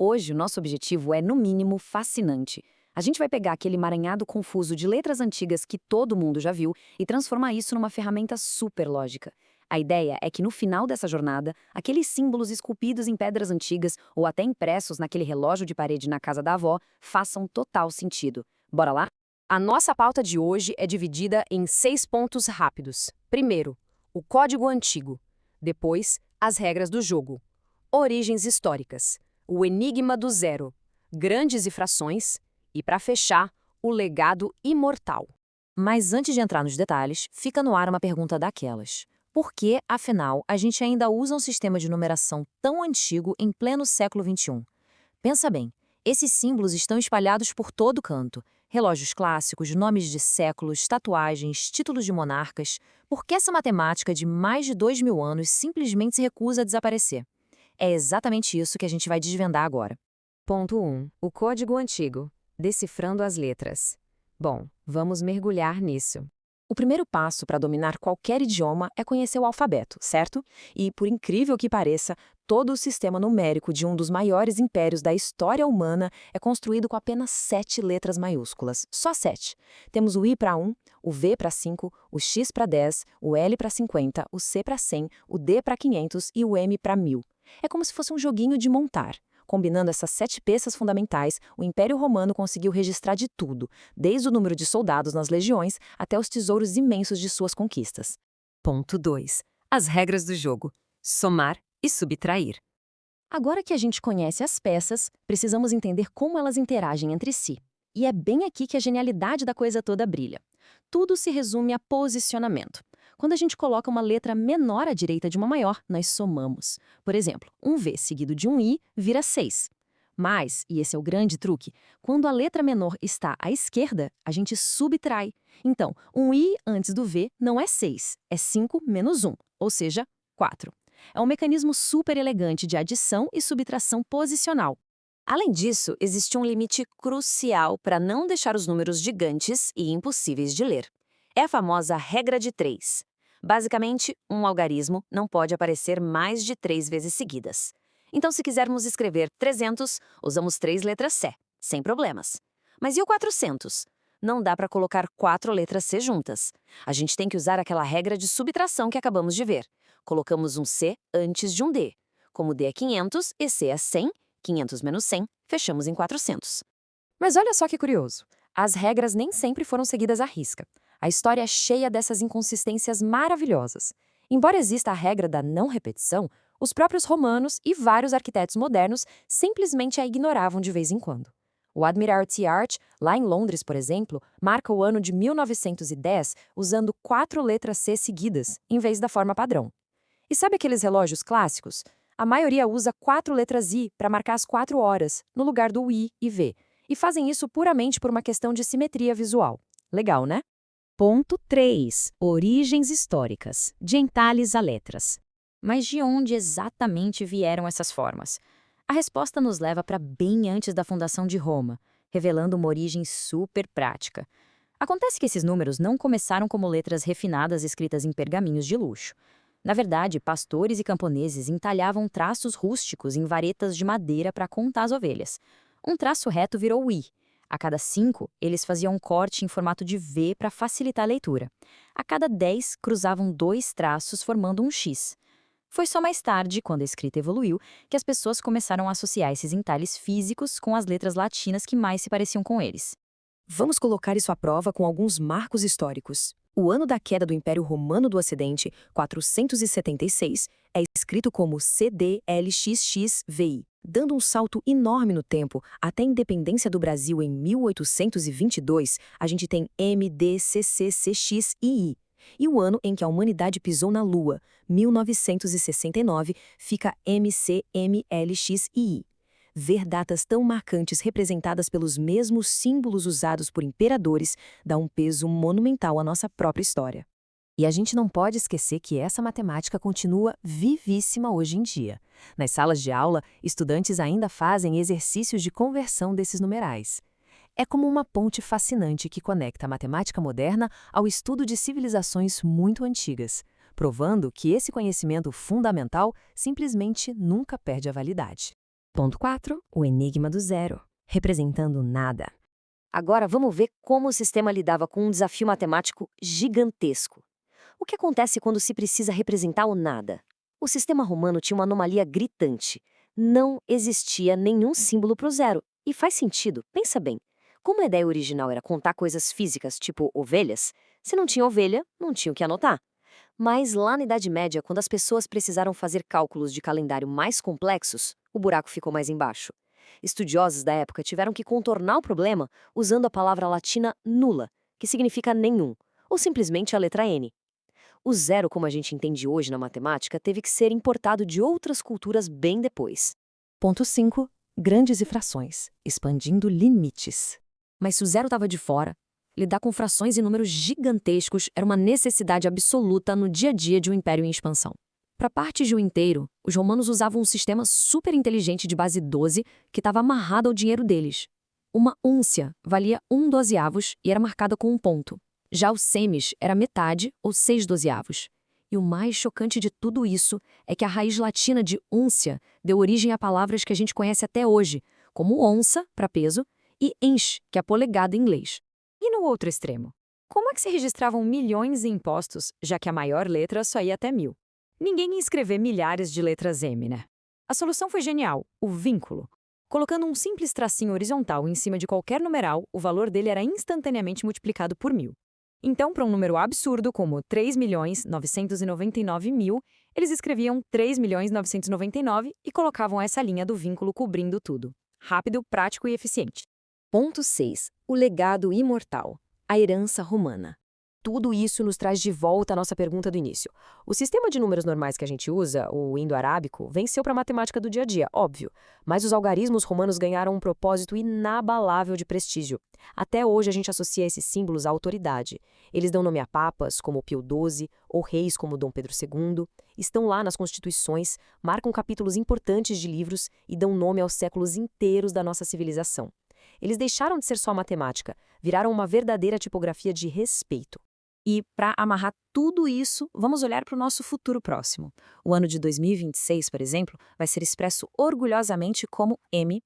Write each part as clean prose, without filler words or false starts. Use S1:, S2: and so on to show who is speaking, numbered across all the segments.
S1: Hoje, o nosso objetivo é, no mínimo, fascinante. A gente vai pegar aquele emaranhado confuso de letras antigas que todo mundo já viu e transformar isso numa ferramenta super lógica. A ideia é que no final dessa jornada, aqueles símbolos esculpidos em pedras antigas ou até impressos naquele relógio de parede na casa da avó façam total sentido. Bora lá?
S2: A nossa pauta de hoje é dividida em 6 pontos rápidos. Primeiro, o código antigo. Depois, as regras do jogo. Origens históricas. O enigma do zero. Grandes e frações. E, para fechar, o legado imortal.
S1: Mas antes de entrar nos detalhes, fica no ar uma pergunta daquelas. Por que, afinal, a gente ainda usa um sistema de numeração tão antigo em pleno século XXI? Pensa bem, esses símbolos estão espalhados por todo canto. Relógios clássicos, nomes de séculos, tatuagens, títulos de monarcas. Por que essa matemática de mais de 2000 anos simplesmente se recusa a desaparecer? É exatamente isso que a gente vai desvendar agora.
S2: Ponto 1. O código antigo. Decifrando as letras. Bom, vamos mergulhar nisso.
S1: O primeiro passo para dominar qualquer idioma é conhecer o alfabeto, certo? E, por incrível que pareça, todo o sistema numérico de um dos maiores impérios da história humana é construído com apenas 7 letras maiúsculas. Só 7. Temos o I para 1, o V para 5, o X para 10, o L para 50, o C para 100, o D para 500 e o M para 1000. É como se fosse um joguinho de montar. Combinando essas 7 peças fundamentais, o Império Romano conseguiu registrar de tudo, desde o número de soldados nas legiões até os tesouros imensos de suas conquistas.
S2: Ponto 2. As regras do jogo. Somar e subtrair.
S1: Agora que a gente conhece as peças, precisamos entender como elas interagem entre si. E é bem aqui que a genialidade da coisa toda brilha. Tudo se resume a posicionamento. Quando a gente coloca uma letra menor à direita de uma maior, nós somamos. Por exemplo, um V seguido de um I vira 6. Mas, e esse é o grande truque, quando a letra menor está à esquerda, a gente subtrai. Então, um I antes do V não é 6, é 5 menos 1, ou seja, 4. É um mecanismo super elegante de adição e subtração posicional. Além disso, existe um limite crucial para não deixar os números gigantes e impossíveis de ler. É a famosa regra de 3. Basicamente, um algarismo não pode aparecer mais de 3 vezes seguidas. Então, se quisermos escrever 300, usamos 3 letras C, sem problemas. Mas e o 400? Não dá para colocar 4 letras C juntas. A gente tem que usar aquela regra de subtração que acabamos de ver. Colocamos um C antes de um D. Como D é 500 e C é 100, 500 menos 100, fechamos em 400.
S2: Mas olha só que curioso. As regras nem sempre foram seguidas à risca. A história é cheia dessas inconsistências maravilhosas. Embora exista a regra da não repetição, os próprios romanos e vários arquitetos modernos simplesmente a ignoravam de vez em quando. O Admiralty Arch, lá em Londres, por exemplo, marca o ano de 1910 usando 4 letras C seguidas, em vez da forma padrão. E sabe aqueles relógios clássicos? A maioria usa 4 letras I para marcar as 4 horas, no lugar do I e V, e fazem isso puramente por uma questão de simetria visual. Legal, né?
S1: Ponto 3. Origens históricas, de entalhes a letras. Mas de onde exatamente vieram essas formas? A resposta nos leva para bem antes da fundação de Roma, revelando uma origem super prática. Acontece que esses números não começaram como letras refinadas escritas em pergaminhos de luxo. Na verdade, pastores e camponeses entalhavam traços rústicos em varetas de madeira para contar as ovelhas. Um traço reto virou I. A cada 5, eles faziam um corte em formato de V para facilitar a leitura. A cada 10, cruzavam 2 traços formando um X. Foi só mais tarde, quando a escrita evoluiu, que as pessoas começaram a associar esses entalhes físicos com as letras latinas que mais se pareciam com eles.
S2: Vamos colocar isso à prova com alguns marcos históricos. O ano da queda do Império Romano do Ocidente, 476, é escrito como CDLXXVI, dando um salto enorme no tempo. Até a independência do Brasil em 1822, a gente tem MDCCCXII. E o ano em que a humanidade pisou na Lua, 1969, fica MCMLXII. Ver datas tão marcantes representadas pelos mesmos símbolos usados por imperadores dá um peso monumental à nossa própria história. E a gente não pode esquecer que essa matemática continua vivíssima hoje em dia. Nas salas de aula, estudantes ainda fazem exercícios de conversão desses numerais. É como uma ponte fascinante que conecta a matemática moderna ao estudo de civilizações muito antigas, provando que esse conhecimento fundamental simplesmente nunca perde a validade. Ponto 4. O enigma do zero, representando nada.
S1: Agora vamos ver como o sistema lidava com um desafio matemático gigantesco. O que acontece quando se precisa representar o nada? O sistema romano tinha uma anomalia gritante. Não existia nenhum símbolo para o zero. E faz sentido, pensa bem. Como a ideia original era contar coisas físicas, tipo ovelhas, se não tinha ovelha, não tinha o que anotar. Mas lá na Idade Média, quando as pessoas precisaram fazer cálculos de calendário mais complexos, o buraco ficou mais embaixo. Estudiosos da época tiveram que contornar o problema usando a palavra latina nula, que significa nenhum, ou simplesmente a letra N. O zero, como a gente entende hoje na matemática, teve que ser importado de outras culturas bem depois.
S2: Ponto 5. Grandes e frações, expandindo limites.
S1: Mas se o zero estava de fora, lidar com frações e números gigantescos era uma necessidade absoluta no dia a dia de um império em expansão. Para partes de um inteiro, os romanos usavam um sistema super inteligente de base 12 que estava amarrado ao dinheiro deles. Uma úncia valia 1/12 e era marcada com um ponto. Já o semis era metade ou 6/12. E o mais chocante de tudo isso é que a raiz latina de úncia deu origem a palavras que a gente conhece até hoje, como onça, para peso, e inch, que é polegada em inglês.
S2: E no outro extremo? Como é que se registravam milhões em impostos, já que a maior letra só ia até 1000? Ninguém ia escrever milhares de letras M, né? A solução foi genial, o vínculo. Colocando um simples tracinho horizontal em cima de qualquer numeral, o valor dele era instantaneamente multiplicado por 1000. Então, para um número absurdo como 3.999.000, eles escreviam 3.999 e colocavam essa linha do vínculo cobrindo tudo. Rápido, prático e eficiente.
S1: Ponto 6. O legado imortal. A herança romana. Tudo isso nos traz de volta à nossa pergunta do início. O sistema de números normais que a gente usa, o indo-arábico, venceu para a matemática do dia a dia, óbvio. Mas os algarismos romanos ganharam um propósito inabalável de prestígio. Até hoje a gente associa esses símbolos à autoridade. Eles dão nome a papas, como Pio XII, ou reis, como Dom Pedro II. Estão lá nas constituições, marcam capítulos importantes de livros e dão nome aos séculos inteiros da nossa civilização. Eles deixaram de ser só matemática, viraram uma verdadeira tipografia de respeito.
S2: E, para amarrar tudo isso, vamos olhar para o nosso futuro próximo. O ano de 2026, por exemplo, vai ser expresso orgulhosamente como MMXXVI.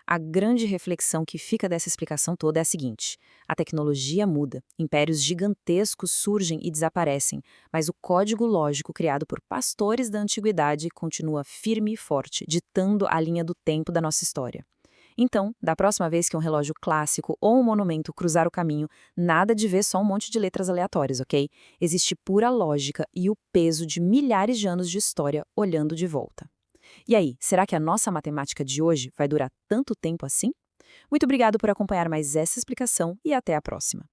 S2: A grande reflexão que fica dessa explicação toda é a seguinte: a tecnologia muda, impérios gigantescos surgem e desaparecem, mas o código lógico criado por pastores da antiguidade continua firme e forte, ditando a linha do tempo da nossa história. Então, da próxima vez que um relógio clássico ou um monumento cruzar o caminho, nada de ver só um monte de letras aleatórias, ok? Existe pura lógica e o peso de milhares de anos de história olhando de volta. E aí, será que a nossa matemática de hoje vai durar tanto tempo assim? Muito obrigado por acompanhar mais essa explicação e até a próxima.